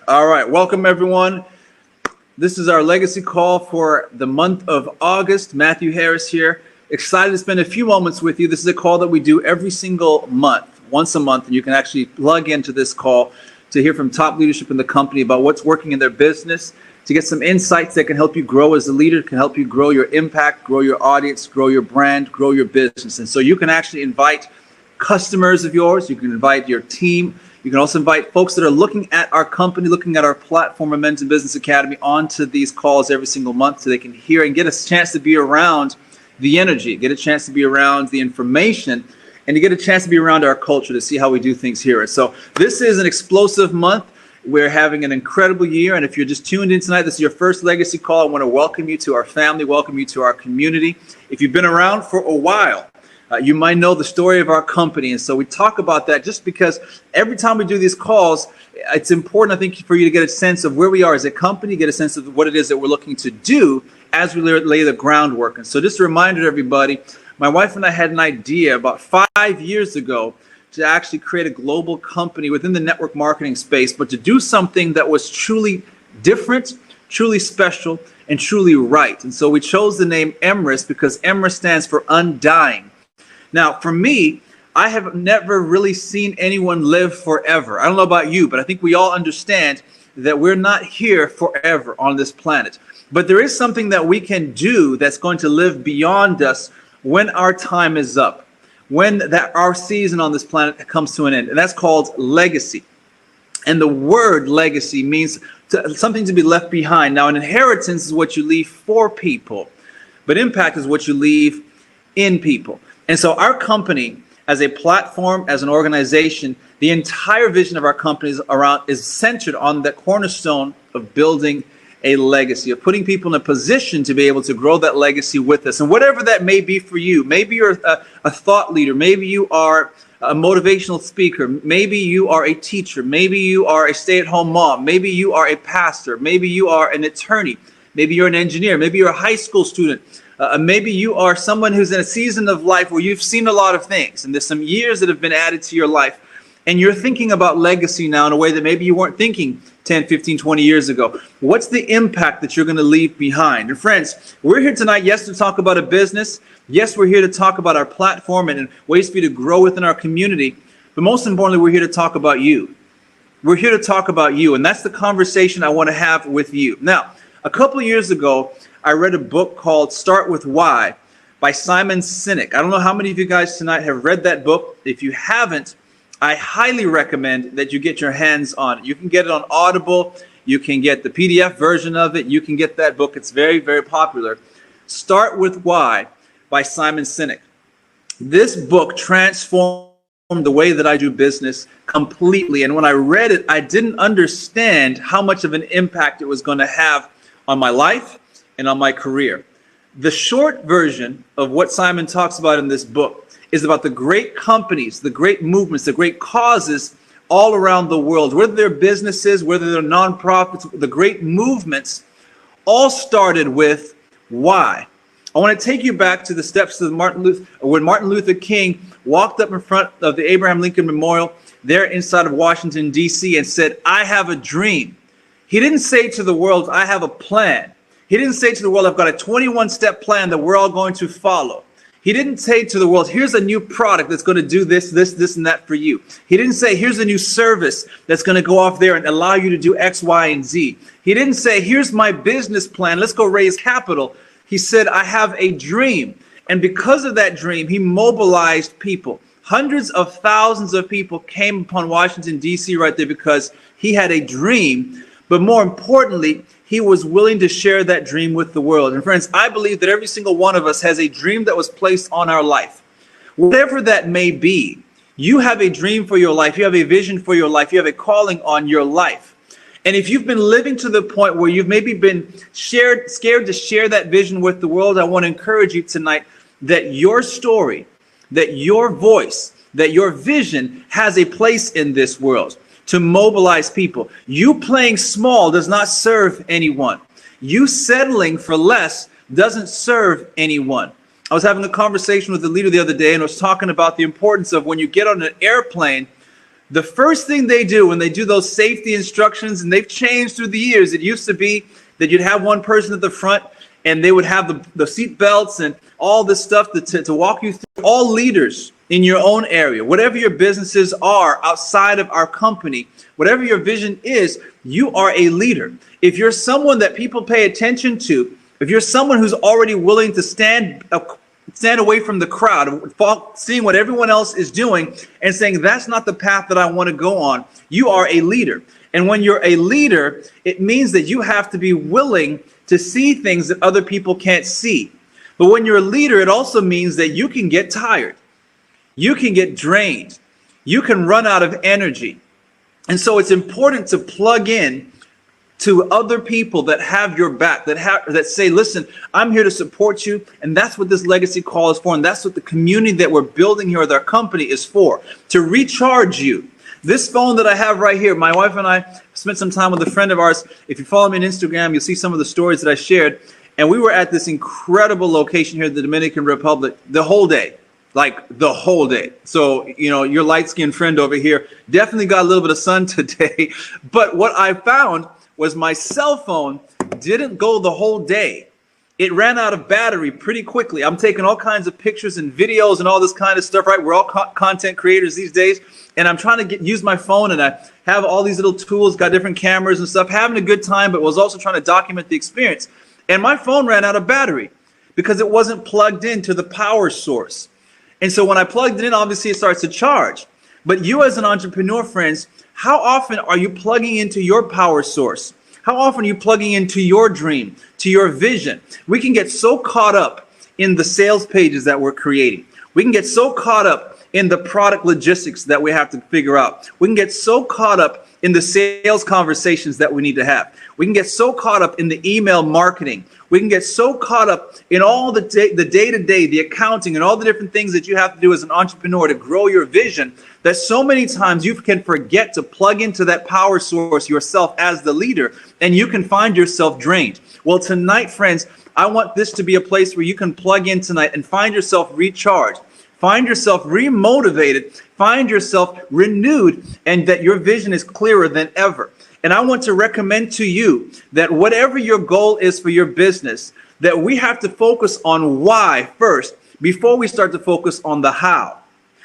All right, welcome everyone. This is our legacy call for the month of August. Matthew Harris here. Excited to spend a few moments with you. This is a call that we do every single month, once a month, and you can actually plug into this call to hear from top leadership in the company about what's working in their business, to get some insights that can help you grow as a leader, can help you grow your impact, grow your audience, grow your brand, grow your business. And so you can actually invite customers of yours, you can invite your team, you can also invite folks that are looking at our company, looking at our platform, Momentum Business Academy, onto these calls every single month so they can hear and get a chance to be around the energy, get a chance to be around the information, and to get a chance to be around our culture to see how we do things here. So this is an explosive month. We're having an incredible year, and if you're just tuned in tonight, this is your first legacy call. I want to welcome you to our family, welcome you to our community. If you've been around for a while, you might know the story of our company, and so we talk about that just because every time we do these calls, it's important, I think, for you to get a sense of where we are as a company, get a sense of what it is that we're looking to do as we lay the groundwork. And so just a reminder to everybody, my wife and I had an idea about 5 years ago to actually create a global company within the network marketing space, but to do something that was truly different, truly special, and truly right. And so we chose the name Emrys because Emrys stands for undying. Now, for me, I have never really seen anyone live forever. I don't know about you, but I think we all understand that we're not here forever on this planet. But there is something that we can do that's going to live beyond us when our time is up, when our season on this planet comes to an end. And that's called legacy. And the word legacy means something to be left behind. Now, an inheritance is what you leave for people, but impact is what you leave in people. And so our company, as a platform, as an organization, the entire vision of our company is centered on the cornerstone of building a legacy, of putting people in a position to be able to grow that legacy with us. And whatever that may be for you, maybe you're a thought leader, maybe you are a motivational speaker, maybe you are a teacher, maybe you are a stay-at-home mom, maybe you are a pastor, maybe you are an attorney, maybe you're an engineer, maybe you're a high school student. Maybe you are someone who's in a season of life where you've seen a lot of things and there's some years that have been added to your life and you're thinking about legacy now in a way that maybe you weren't thinking 10, 15, 20 years ago. What's the impact that you're going to leave behind? And friends, we're here tonight, yes, to talk about a business. Yes, we're here to talk about our platform and ways for you to grow within our community. But most importantly, we're here to talk about you. We're here to talk about you. And that's the conversation I want to have with you. Now, a couple of years ago, I read a book called Start With Why by Simon Sinek. I don't know how many of you guys tonight have read that book. If you haven't, I highly recommend that you get your hands on it. You can get it on Audible. You can get the PDF version of it. You can get that book. It's very, very popular. Start With Why by Simon Sinek. This book transformed the way that I do business completely. And when I read it, I didn't understand how much of an impact it was going to have on my life and on my career. The short version of what Simon talks about in this book is about the great companies, the great movements, the great causes all around the world, whether they're businesses, whether they're nonprofits, the great movements all started with why. I want to take you back to the steps of when Martin Luther King walked up in front of the Abraham Lincoln Memorial there inside of Washington, D.C. and said, "I have a dream." He didn't say to the world, "I have a plan." He didn't say to the world, "I've got a 21-step plan that we're all going to follow." He didn't say to the world, "Here's a new product that's going to do this, this, this, and that for you." He didn't say, "Here's a new service that's going to go off there and allow you to do X, Y, and Z." He didn't say, "Here's my business plan. Let's go raise capital." He said, "I have a dream." And because of that dream, he mobilized people. Hundreds of thousands of people came upon Washington, D.C. right there because he had a dream. But more importantly, he was willing to share that dream with the world. And friends, I believe that every single one of us has a dream that was placed on our life. Whatever that may be, you have a dream for your life. You have a vision for your life. You have a calling on your life. And if you've been living to the point where you've maybe been scared to share that vision with the world, I want to encourage you tonight that your story, that your voice, that your vision has a place in this world to mobilize people. You playing small does not serve anyone. You settling for less doesn't serve anyone. I was having a conversation with the leader the other day and I was talking about the importance of when you get on an airplane, the first thing they do when they do those safety instructions, and they've changed through the years. It used to be that you'd have one person at the front and they would have the seat belts and all this stuff to walk you through. All leaders in your own area, whatever your businesses are outside of our company, whatever your vision is, you are a leader. If you're someone that people pay attention to, if you're someone who's already willing to stand away from the crowd, seeing what everyone else is doing and saying, that's not the path that I want to go on, you are a leader. And when you're a leader, it means that you have to be willing to see things that other people can't see. But when you're a leader, it also means that you can get tired. You can get drained. You can run out of energy. And so it's important to plug in to other people that have your back, that say, listen, I'm here to support you. And that's what this legacy call is for. And that's what the community that we're building here with our company is for, to recharge you. This phone that I have right here, my wife and I spent some time with a friend of ours. If you follow me on Instagram, you'll see some of the stories that I shared. And we were at this incredible location here in the Dominican Republic the whole day, like the whole day. So, you know, your light-skinned friend over here definitely got a little bit of sun today. But what I found was my cell phone didn't go the whole day. It ran out of battery pretty quickly. I'm taking all kinds of pictures and videos and all this kind of stuff, right? We're all content creators these days. And I'm trying to use my phone, and I have all these little tools, got different cameras and stuff, having a good time, but was also trying to document the experience. And my phone ran out of battery because it wasn't plugged into the power source. And so when I plugged it in, obviously it starts to charge. But you as an entrepreneur, friends, how often are you plugging into your power source? How often are you plugging into your dream, to your vision? We can get so caught up in the sales pages that we're creating. We can get so caught up in the product logistics that we have to figure out. We can get so caught up in the sales conversations that we need to have. We can get so caught up in the email marketing. We can get so caught up in all the day-to-day, the accounting, and all the different things that you have to do as an entrepreneur to grow your vision, that so many times you can forget to plug into that power source yourself as the leader, and you can find yourself drained. Well, tonight, friends, I want this to be a place where you can plug in tonight and find yourself recharged. Find yourself remotivated, find yourself renewed, and that your vision is clearer than ever. And I want to recommend to you that whatever your goal is for your business, that we have to focus on why first before we start to focus on the how.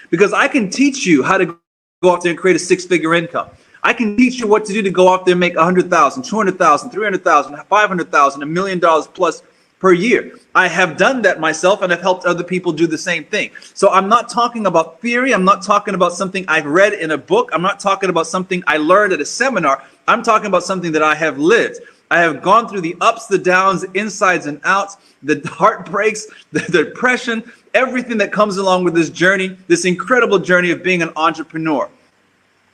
Because I can teach you how to go out there and create a six-figure income. I can teach you what to do to go out there and make $100,000, $200,000, $300,000, $500,000, $1 million plus per year. I have done that myself, and I've helped other people do the same thing. So I'm not talking about theory. I'm not talking about something I've read in a book. I'm not talking about something I learned at a seminar. I'm talking about something that I have lived. I have gone through the ups, the downs, the insides and outs, the heartbreaks, the depression, everything that comes along with this journey, this incredible journey of being an entrepreneur.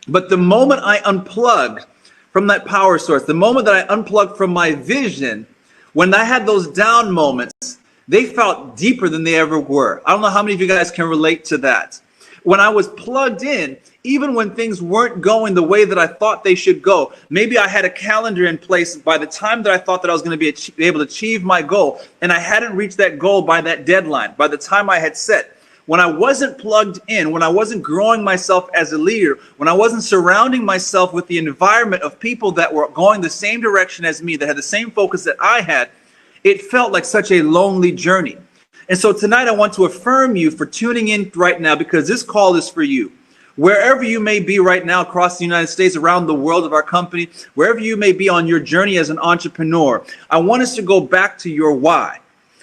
But the moment I unplugged from that power source, the moment that I unplugged from my vision, when I had those down moments, they felt deeper than they ever were. I don't know how many of you guys can relate to that. When I was plugged in, even when things weren't going the way that I thought they should go, maybe I had a calendar in place by the time that I thought that I was going to be able to achieve my goal, and I hadn't reached that goal by that deadline, by the time I had set. When I wasn't plugged in, when I wasn't growing myself as a leader, when I wasn't surrounding myself with the environment of people that were going the same direction as me, that had the same focus that I had, it felt like such a lonely journey. And so tonight I want to affirm you for tuning in right now, because this call is for you. Wherever you may be right now across the United States, around the world of our company, wherever you may be on your journey as an entrepreneur, I want us to go back to your why.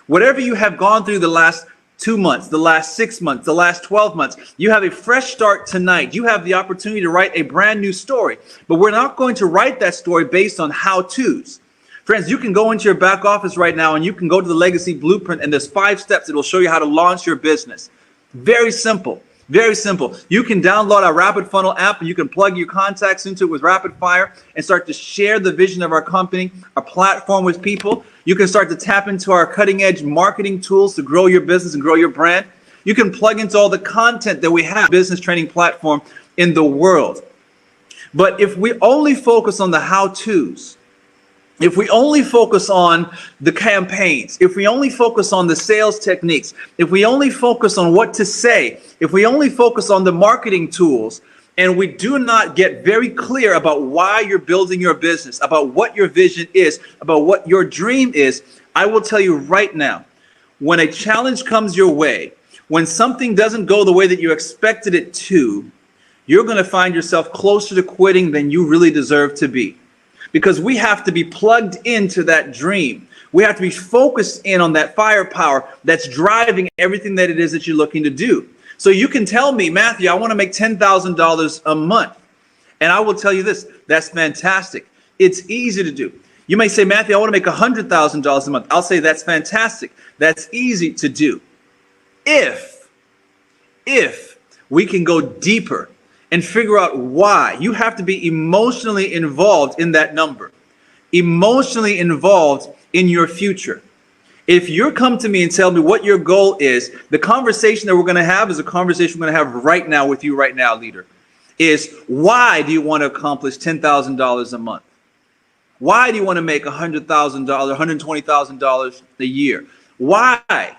Whatever you have gone through the last 2 months, the last 6 months, the last 12 months, you have a fresh start tonight. You have the opportunity to write a brand new story, but we're not going to write that story based on how-tos. Friends, you can go into your back office right now and you can go to the Legacy Blueprint, and there's 5 steps that will show you how to launch your business. Very simple. Very simple. You can download our Rapid Funnel app, and you can plug your contacts into it with Rapid Fire and start to share the vision of our company, our platform with people. You can start to tap into our cutting edge marketing tools to grow your business and grow your brand. You can plug into all the content that we have, business training platform in the world. But if we only focus on the how-tos, if we only focus on the campaigns, if we only focus on the sales techniques, if we only focus on what to say, if we only focus on the marketing tools, and we do not get very clear about why you're building your business, about what your vision is, about what your dream is, I will tell you right now, when a challenge comes your way, when something doesn't go the way that you expected it to, you're going to find yourself closer to quitting than you really deserve to be. Because we have to be plugged into that dream. We have to be focused in on that firepower that's driving everything that it is that you're looking to do. So you can tell me, Matthew, I want to make $10,000 a month. And I will tell you this, that's fantastic. It's easy to do. You may say, Matthew, I want to make $100,000 a month. I'll say that's fantastic. That's easy to do. If we can go deeper and figure out why, you have to be emotionally involved in that number, emotionally involved in your future. If you come to me and tell me what your goal is, the conversation that we're going to have is a conversation we're going to have right now with you right now, leader, is why do you want to accomplish $10,000 a month? Why do you want to make $100,000, $120,000 a year? Why?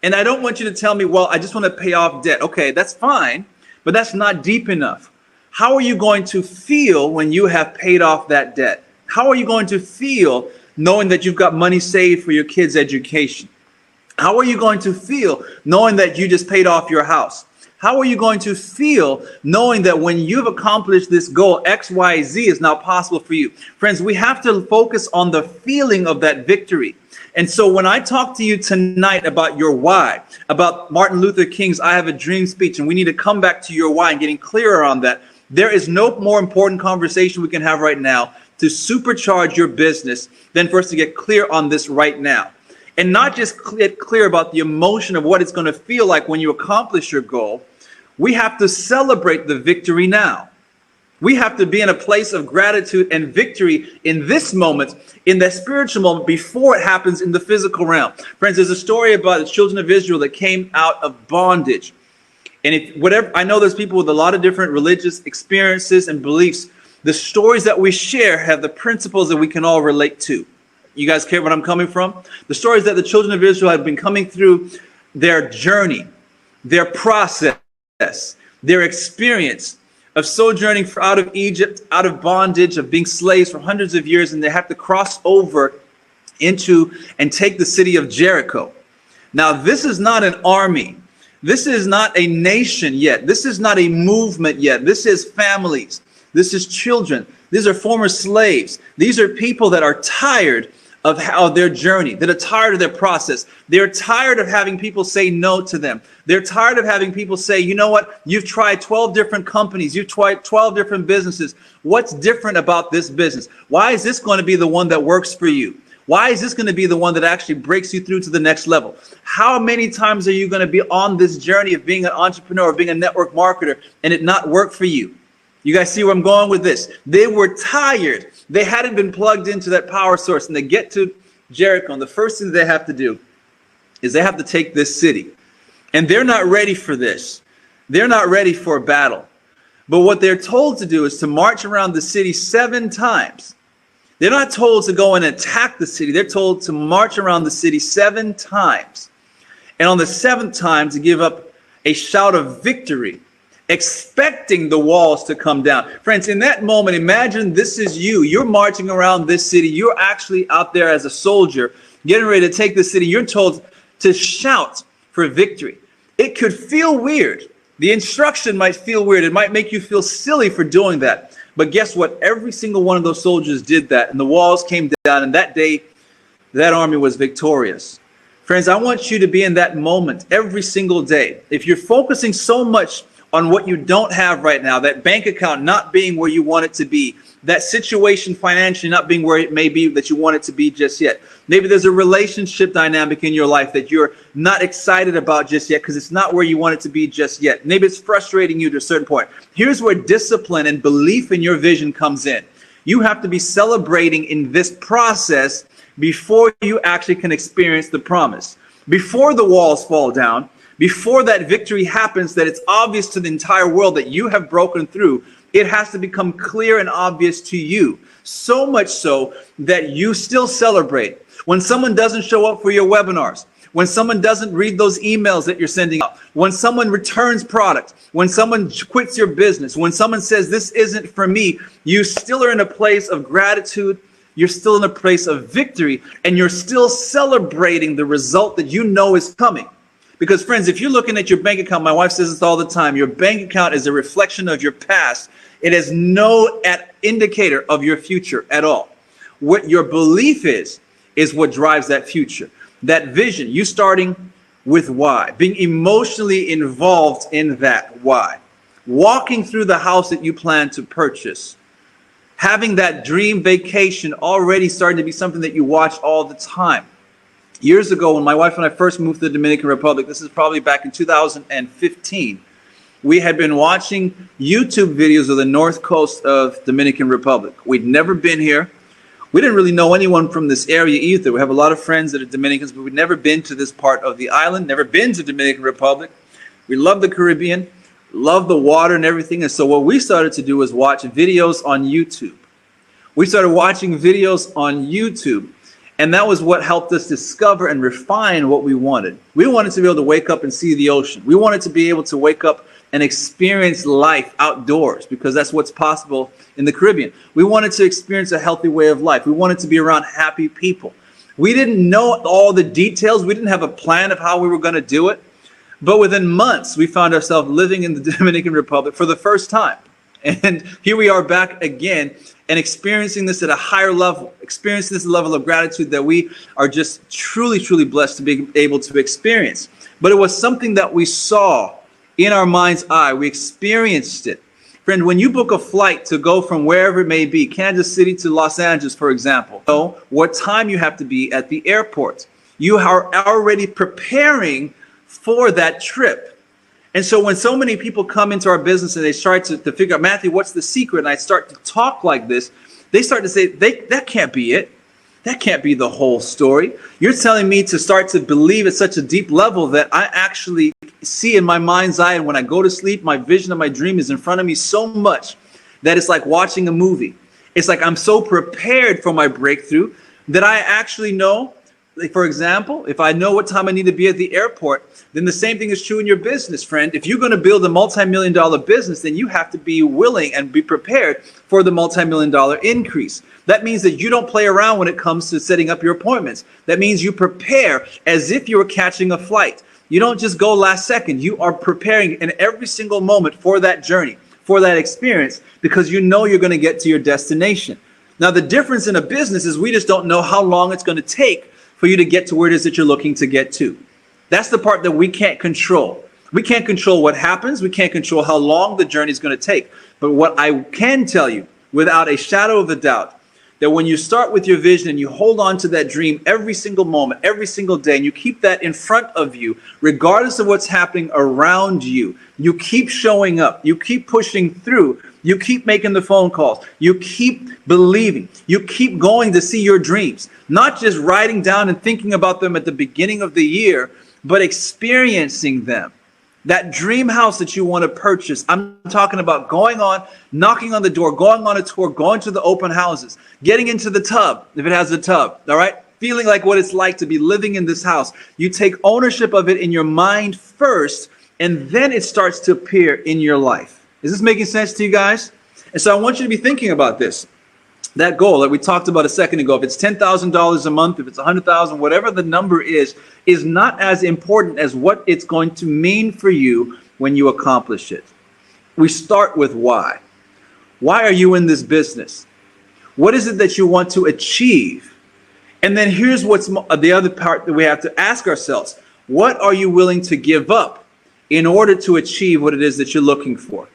And I don't want you to tell me, well, I just want to pay off debt. Okay, that's fine, but that's not deep enough. How are you going to feel when you have paid off that debt? How are you going to feel knowing that you've got money saved for your kids' education? How are you going to feel knowing that you just paid off your house? How are you going to feel knowing that when you've accomplished this goal, X, Y, Z is now possible for you? Friends, we have to focus on the feeling of that victory. And so when I talk to you tonight about your why, about Martin Luther King's I Have a Dream speech, and we need to come back to your why and getting clearer on that, there is no more important conversation we can have right now to supercharge your business than for us to get clear on this right now. And not just get clear about the emotion of what it's going to feel like when you accomplish your goal. We have to celebrate the victory now. We have to be in a place of gratitude and victory in this moment, in that spiritual moment, before it happens in the physical realm. Friends, there's a story about the children of Israel that came out of bondage. And I know there's people with a lot of different religious experiences and beliefs. The stories that we share have the principles that we can all relate to. You guys care where I'm coming from? The stories that the children of Israel have been coming through their journey, their process, their experience of sojourning out of Egypt, out of bondage, of being slaves for hundreds of years, and they have to cross over into and take the city of Jericho. Now, this is not an army. This is not a nation yet. This is not a movement yet. This is families. This is children. These are former slaves. These are people that are tired of how their journey, that are tired of their process. They're tired of having people say no to them. They're tired of having people say, you know what, you've tried 12 different companies, you've tried 12 different businesses. What's different about this business? Why is this going to be the one that works for you? Why is this going to be the one that actually breaks you through to the next level? How many times are you going to be on this journey of being an entrepreneur, of being a network marketer, and it not work for you? You guys see where I'm going with this? They were tired. They hadn't been plugged into that power source, and they get to Jericho, and the first thing they have to do is they have to take this city. And they're not ready for this. They're not ready for a battle. But what they're told to do is to march around the city 7 times. They're not told to go and attack the city. They're told to march around the city 7 times. And on the 7th time to give up a shout of victory, expecting the walls to come down. Friends, in that moment, imagine this is you. You're marching around this city. You're actually out there as a soldier, getting ready to take the city. You're told to shout for victory. It could feel weird. The instruction might feel weird. It might make you feel silly for doing that. But guess what? Every single one of those soldiers did that, and the walls came down, and that day, that army was victorious. Friends, I want you to be in that moment every single day. If you're focusing so much on what you don't have right now, that bank account not being where you want it to be, that situation financially not being where it may be that you want it to be just yet. Maybe there's a relationship dynamic in your life that you're not excited about just yet because it's not where you want it to be just yet. Maybe it's frustrating you to a certain point. Here's where discipline and belief in your vision comes in. You have to be celebrating in this process before you actually can experience the promise. Before the walls fall down, before that victory happens, that it's obvious to the entire world that you have broken through, it has to become clear and obvious to you. So much so that you still celebrate. When someone doesn't show up for your webinars, when someone doesn't read those emails that you're sending out, when someone returns product, when someone quits your business, when someone says this isn't for me, you still are in a place of gratitude. You're still in a place of victory, and you're still celebrating the result that you know is coming. Because friends, if you're looking at your bank account, my wife says this all the time, your bank account is a reflection of your past. It has no indicator of your future at all. What your belief is what drives that future. That vision, you starting with why, being emotionally involved in that why, walking through the house that you plan to purchase, having that dream vacation already starting to be something that you watch all the time. Years ago, when my wife and I first moved to the Dominican Republic, this is probably back in 2015, we had been watching YouTube videos of the north coast of Dominican Republic. We'd never been here. We didn't really know anyone from this area either. We have a lot of friends that are Dominicans, but we'd never been to this part of the island, never been to Dominican Republic. We love the Caribbean, love the water and everything. And so what we started to do was watch videos on YouTube. We started watching videos on YouTube, and that was what helped us discover and refine what we wanted. We wanted to be able to wake up and see the ocean. We wanted to be able to wake up and experience life outdoors, because that's what's possible in the Caribbean. We wanted to experience a healthy way of life. We wanted to be around happy people. We didn't know all the details. We didn't have a plan of how we were going to do it. But within months, we found ourselves living in the Dominican Republic for the first time. And here we are back again and experiencing this at a higher level, experiencing this level of gratitude that we are just truly, truly blessed to be able to experience. But it was something that we saw in our mind's eye. We experienced it. Friend, when you book a flight to go from wherever it may be, Kansas City to Los Angeles, for example, know what time you have to be at the airport. You are already preparing for that trip. And so when so many people come into our business and they start to figure out, Matthew, what's the secret? And I start to talk like this, they start to say, that can't be it. That can't be the whole story. You're telling me to start to believe at such a deep level that I actually see in my mind's eye, and when I go to sleep, my vision of my dream is in front of me so much that it's like watching a movie. It's like I'm so prepared for my breakthrough that I actually know, like, for example, if I know what time I need to be at the airport, then the same thing is true in your business, friend. If you're going to build a multi-million-dollar business, then you have to be willing and be prepared for the multi-million-dollar increase. That means that you don't play around when it comes to setting up your appointments. That means you prepare as if you were catching a flight. You don't just go last second. You are preparing in every single moment for that journey, for that experience, because you know you're going to get to your destination. Now, the difference in a business is we just don't know how long it's going to take for you to get to where it is that you're looking to get to. That's the part that we can't control. We can't control what happens. We can't control how long the journey is going to take. But what I can tell you, without a shadow of a doubt, that when you start with your vision and you hold on to that dream every single moment, every single day, and you keep that in front of you, regardless of what's happening around you, you keep showing up, you keep pushing through, you keep making the phone calls, you keep believing, you keep going to see your dreams, not just writing down and thinking about them at the beginning of the year, but experiencing them. That dream house that you want to purchase, I'm talking about going on, knocking on the door, going on a tour, going to the open houses, getting into the tub, if it has a tub, all right? Feeling like what it's like to be living in this house. You take ownership of it in your mind first, and then it starts to appear in your life. Is this making sense to you guys? And so I want you to be thinking about this. That goal that we talked about a second ago, if it's $10,000 a month, if it's $100,000, whatever the number is not as important as what it's going to mean for you when you accomplish it. We start with why. Why are you in this business? What is it that you want to achieve? And then here's what's the other part that we have to ask ourselves. What are you willing to give up in order to achieve what it is that you're looking for?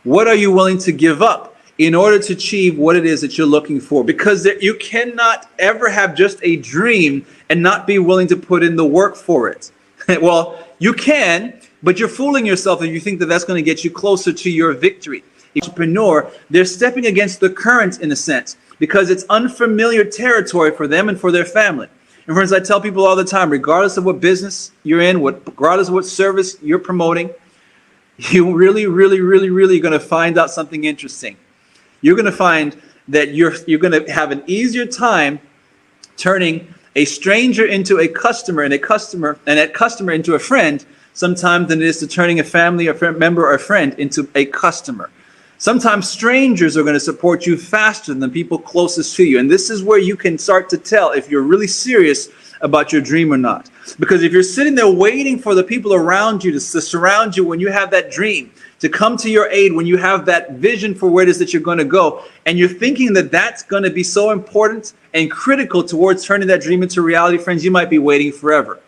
What are you willing to give up in order to achieve what it is that you're looking for? Because you cannot ever have just a dream and not be willing to put in the work for it. Well, you can, but you're fooling yourself if you think that that's going to get you closer to your victory. Entrepreneur, they're stepping against the current in a sense, because it's unfamiliar territory for them and for their family. And friends, I tell people all the time, regardless of what business you're in, regardless of what service you're promoting, you really going to find out something interesting. You're going to find that you're going to have an easier time turning a stranger into a customer, and that customer into a friend, sometimes than it is to turning a family or member or a friend into a customer. Sometimes strangers are going to support you faster than the people closest to you. And this is where you can start to tell if you're really serious about your dream or not. Because if you're sitting there waiting for the people around you to surround you when you have that dream, to come to your aid when you have that vision for where it is that you're going to go, and you're thinking that that's going to be so important and critical towards turning that dream into reality, friends, you might be waiting forever.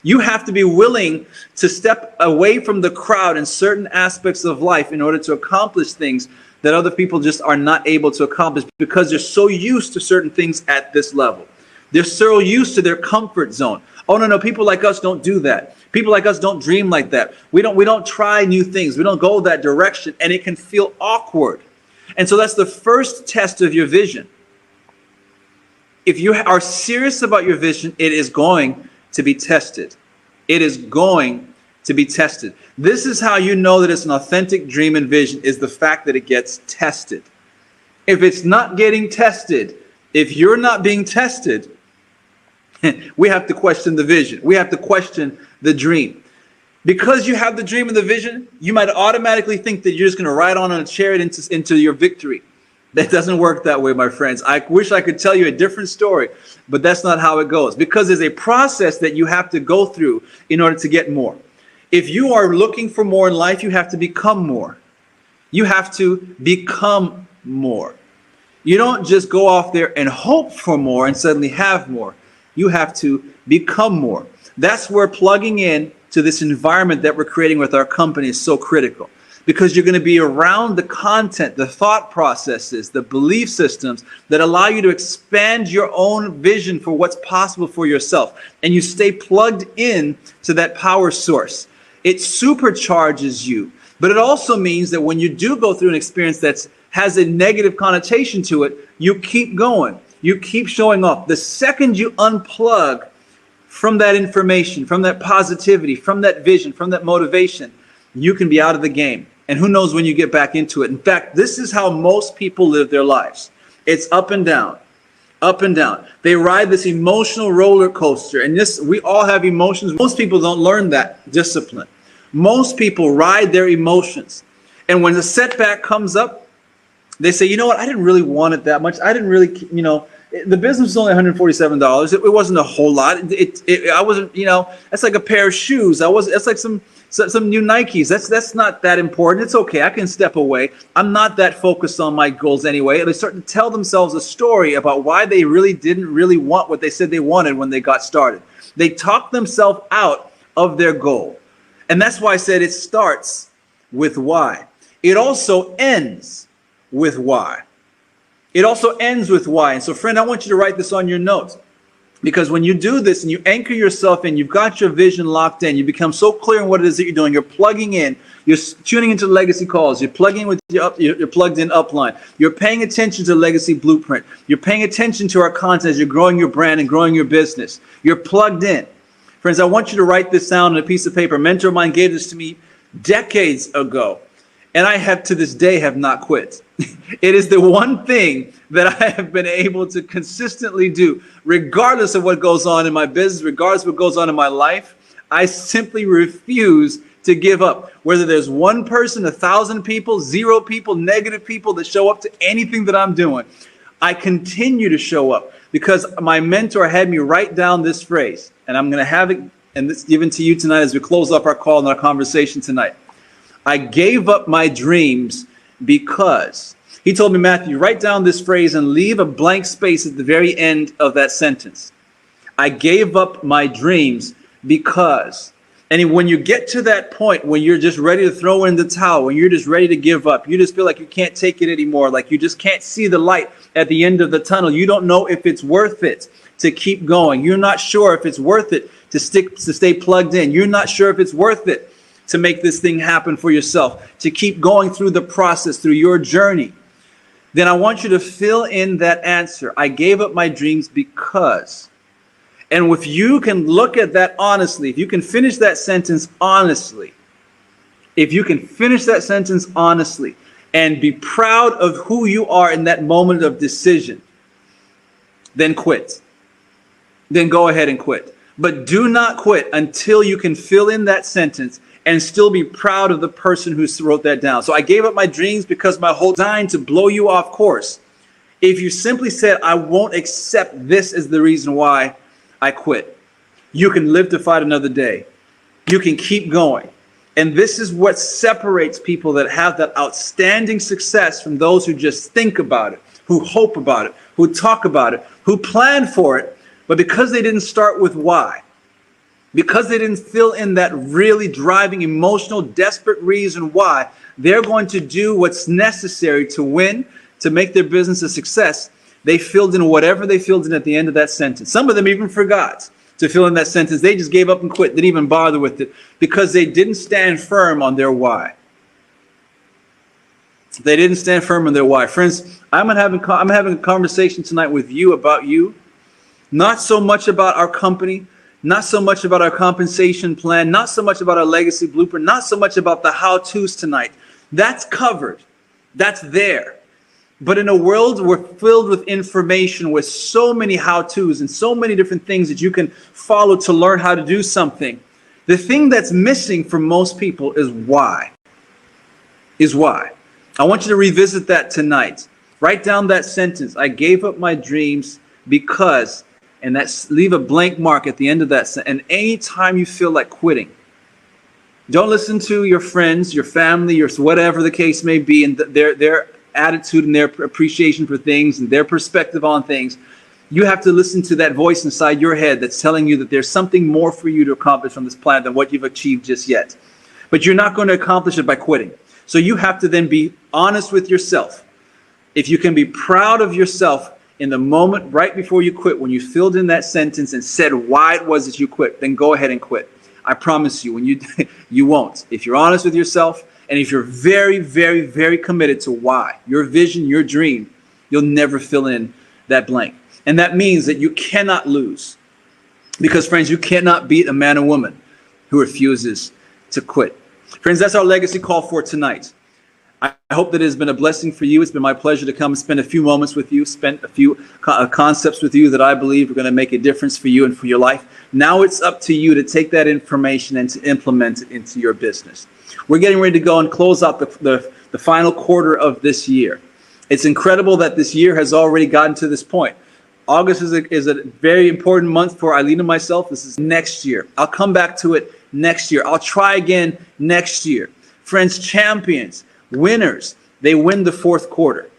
You have to be willing to step away from the crowd in certain aspects of life in order to accomplish things that other people just are not able to accomplish because they're so used to certain things at this level. They're so used to their comfort zone. Oh, no, people like us don't do that. People like us don't dream like that. We don't try new things. We don't go that direction, and it can feel awkward. And so that's the first test of your vision. If you are serious about your vision, it is going to be tested. It is going to be tested. This is how you know that it's an authentic dream and vision, is the fact that it gets tested. If it's not getting tested, if you're not being tested, we have to question the vision. We have to question the dream. Because you have the dream and the vision, you might automatically think that you're just going to ride on a chariot into your victory. That doesn't work that way, my friends. I wish I could tell you a different story, but that's not how it goes. Because there's a process that you have to go through in order to get more. If you are looking for more in life, you have to become more. You have to become more. You don't just go off there and hope for more and suddenly have more. You have to become more. That's where plugging in to this environment that we're creating with our company is so critical. Because you're going to be around the content, the thought processes, the belief systems that allow you to expand your own vision for what's possible for yourself. And you stay plugged in to that power source. It supercharges you. But it also means that when you do go through an experience that has a negative connotation to it, you keep going. You keep showing up. The second you unplug from that information, from that positivity, from that vision, from that motivation, you can be out of the game. And who knows when you get back into it. In fact, this is how most people live their lives. It's up and down, up and down. They ride this emotional roller coaster. And we all have emotions. Most people don't learn that discipline. Most people ride their emotions. And when the setback comes up, they say, you know what, I didn't really want it that much. I didn't really, the business was only $147. It wasn't a whole lot. I wasn't, that's like a pair of shoes. It's like some new Nikes. That's not that important. It's okay. I can step away. I'm not that focused on my goals anyway. And they start to tell themselves a story about why they really didn't really want what they said they wanted when they got started. They talk themselves out of their goal. And that's why I said it starts with why. It also ends with why. It also ends with why. And so, friend, I want you to write this on your notes. Because when you do this and you anchor yourself in, you've got your vision locked in, you become so clear in what it is that you're doing, you're plugging in, you're tuning into the legacy calls, you're plugging with your plugged in upline, you're paying attention to the legacy blueprint, you're paying attention to our content as you're growing your brand and growing your business. You're plugged in. Friends, I want you to write this down on a piece of paper. A mentor of mine gave this to me decades ago. And I have to this day have not quit. It is the one thing that I have been able to consistently do, regardless of what goes on in my business, regardless of what goes on in my life. I simply refuse to give up. Whether there's one person, 1,000 people, 0 people, negative people that show up to anything that I'm doing, I continue to show up because my mentor had me write down this phrase, and I'm going to have it and this given to you tonight as we close up our call and our conversation tonight. I gave up my dreams because. He told me, Matthew, write down this phrase and leave a blank space at the very end of that sentence. I gave up my dreams because. And when you get to that point, when you're just ready to throw in the towel, when you're just ready to give up, you just feel like you can't take it anymore, like you just can't see the light at the end of the tunnel. You don't know if it's worth it to keep going. You're not sure if it's worth it to stay plugged in. You're not sure if it's worth it to make this thing happen for yourself, to keep going through the process, through your journey. Then I want you to fill in that answer. I gave up my dreams because. And if you can look at that honestly, if you can finish that sentence honestly, and be proud of who you are in that moment of decision, then quit. then go ahead and quit. But do not quit until you can fill in that sentence and still be proud of the person who wrote that down. So I gave up my dreams because my whole design to blow you off course. If you simply said, I won't accept this as the reason why I quit, you can live to fight another day. You can keep going. And this is what separates people that have that outstanding success from those who just think about it, who hope about it, who talk about it, who plan for it, but because they didn't start with why, because they didn't fill in that really driving, emotional, desperate reason why, they're going to do what's necessary to win, to make their business a success. They filled in whatever they filled in at the end of that sentence. Some of them even forgot to fill in that sentence. They just gave up and quit, didn't even bother with it because they didn't stand firm on their why. They didn't stand firm on their why. Friends, I'm having a conversation tonight with you about you, not so much about our company, not so much about our compensation plan, not so much about our legacy blueprint, not so much about the how-tos tonight. That's covered. That's there. But in a world we're filled with information with so many how-tos and so many different things that you can follow to learn how to do something, the thing that's missing for most people is why. I want you to revisit that tonight. Write down that sentence. I gave up my dreams because, and that's leave a blank mark at the end of that sentence. And anytime you feel like quitting, don't listen to your friends, your family, your whatever the case may be, and their attitude and their appreciation for things and their perspective on things. You have to listen to that voice inside your head that's telling you that there's something more for you to accomplish on this planet than what you've achieved just yet. But you're not going to accomplish it by quitting. So you have to then be honest with yourself. If you can be proud of yourself in the moment right before you quit, when you filled in that sentence and said why it was that you quit, then go ahead and quit. I promise you, when you won't. If you're honest with yourself, and if you're very, very, very committed to why, your vision, your dream, you'll never fill in that blank. And that means that you cannot lose. Because, friends, you cannot beat a man or woman who refuses to quit. Friends, that's our legacy call for tonight. I hope that it has been a blessing for you. It's been my pleasure to come and spend a few moments with you, spend a few concepts with you that I believe are going to make a difference for you and for your life. Now it's up to you to take that information and to implement it into your business. We're getting ready to go and close out the final quarter of this year. It's incredible that this year has already gotten to this point. August is a very important month for Eileen and myself. This is next year. I'll come back to it next year. I'll try again next year. Friends, champions, winners, they win the fourth quarter.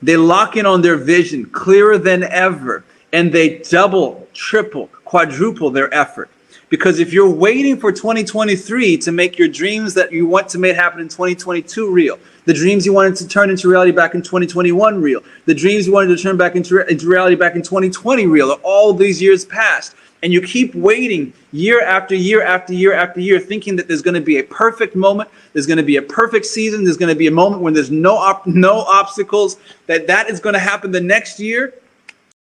They lock in on their vision clearer than ever, and they double, triple, quadruple their effort. Because if you're waiting for 2023 to make your dreams that you want to make happen in 2022 real, the dreams you wanted to turn into reality back in 2021 real, the dreams you wanted to turn back into reality back in 2020 real, all these years past, and you keep waiting year after year after year after year, thinking that there's going to be a perfect moment, there's going to be a perfect season, there's going to be a moment when there's no obstacles, that is going to happen the next year,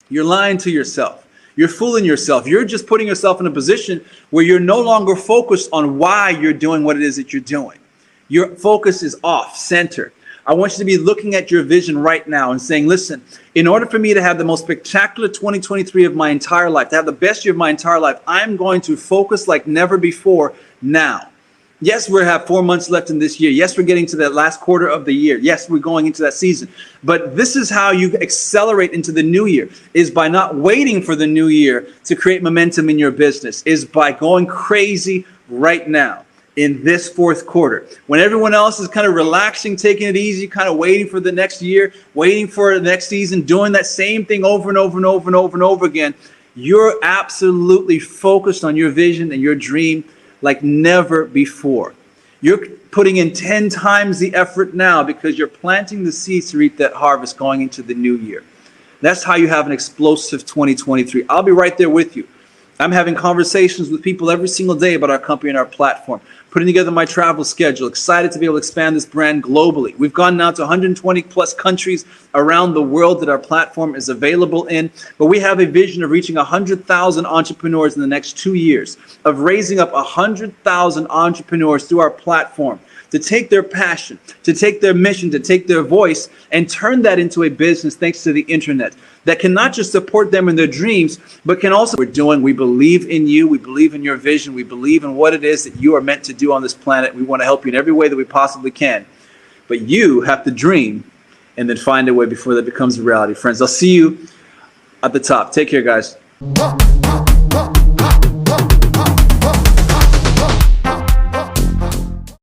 you're lying to yourself. You're fooling yourself. You're just putting yourself in a position where you're no longer focused on why you're doing what it is that you're doing. Your focus is off center. I want you to be looking at your vision right now and saying, listen, in order for me to have the most spectacular 2023 of my entire life, to have the best year of my entire life, I'm going to focus like never before now. Yes, we have 4 months left in this year. Yes, we're getting to that last quarter of the year. Yes, we're going into that season. But this is how you accelerate into the new year, is by not waiting for the new year to create momentum in your business, is by going crazy right now in this fourth quarter. When everyone else is kind of relaxing, taking it easy, kind of waiting for the next year, waiting for the next season, doing that same thing over and over and over and over and over again, you're absolutely focused on your vision and your dream like never before. You're putting in 10 times the effort now because you're planting the seeds to reap that harvest going into the new year. That's how you have an explosive 2023. I'll be right there with you. I'm having conversations with people every single day about our company and our platform, putting together my travel schedule, excited to be able to expand this brand globally. We've gone now to 120 plus countries around the world that our platform is available in, but we have a vision of reaching 100,000 entrepreneurs in the next 2 years, of raising up 100,000 entrepreneurs through our platform to take their passion, to take their mission, to take their voice and turn that into a business thanks to the internet. that can not just support them in their dreams, but can also, we're doing, we believe in you, we believe in your vision, we believe in what it is that you are meant to do on this planet. We want to help you in every way that we possibly can. But you have to dream and then find a way before that becomes a reality. Friends, I'll see you at the top. Take care, guys.